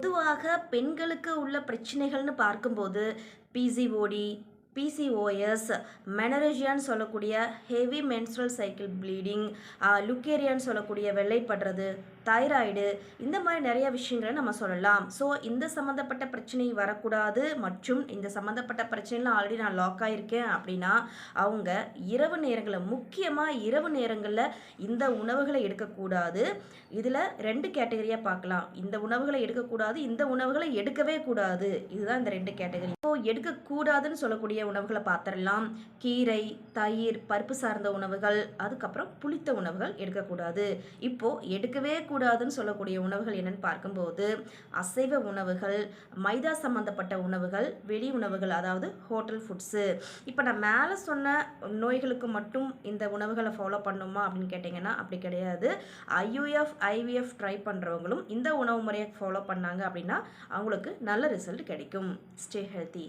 பொதுவாக பெண்களுக்கு உள்ள பிரச்சனைகள்னு பார்க்கும்போது பிசிஓடி, பிசிஓஎஸ், மெனரேஜியான்னு சொல்லக்கூடிய ஹெவி மென்ஸ்ட்ரல் சைக்கிள் ப்ளீடிங், லுக்கேரியான்னு சொல்லக்கூடிய வெள்ளைப்படுறது, தைராய்டு, இந்த மாதிரி நிறைய விஷயங்களை நம்ம சொல்லலாம். ஸோ இந்த சம்மந்தப்பட்ட பிரச்சனை வரக்கூடாது மற்றும் இந்த சம்மந்தப்பட்ட பிரச்சனைலாம் ஆல்ரெடி நான் லாக் ஆகியிருக்கேன் அப்படின்னா அவங்க இரவு நேரங்களில், முக்கியமாக இரவு நேரங்களில் இந்த உணவுகளை எடுக்கக்கூடாது. இதில் 2 கேட்டகரியாக பார்க்கலாம். இந்த உணவுகளை எடுக்கக்கூடாது, இந்த உணவுகளை எடுக்கவே கூடாது. இதுதான் இந்த 2 கேட்டகரி. ஸோ எடுக்கக்கூடாதுன்னு சொல்லக்கூடிய உணவுகளை பார்த்துடலாம். கீரை, தயிர், பருப்பு சார்ந்த உணவுகள், அதுக்கப்புறம் புளித்த உணவுகள் எடுக்கக்கூடாது. இப்போது எடுக்கவே கூடாதுன்னு சொல்லக்கூடிய உணவுகள் என்னென்னு பார்க்கும்போது அசைவ உணவுகள், மைதா சம்மந்தப்பட்ட உணவுகள், வெளி உணவுகள், அதாவது ஹோட்டல் ஃபுட்ஸு. இப்போ நான் மேலே சொன்ன நோய்களுக்கு மட்டும் இந்த உணவுகளை ஃபாலோ பண்ணுமா அப்படின்னு கேட்டிங்கன்னா அப்படி கிடையாது. ஐயுஎஃப், ஐவிஎஃப் ட்ரை பண்ணுறவங்களும் இந்த உணவு முறையை ஃபாலோ பண்ணாங்க அப்படின்னா அவங்களுக்கு நல்ல ரிசல்ட் கிடைக்கும். Stay healthy.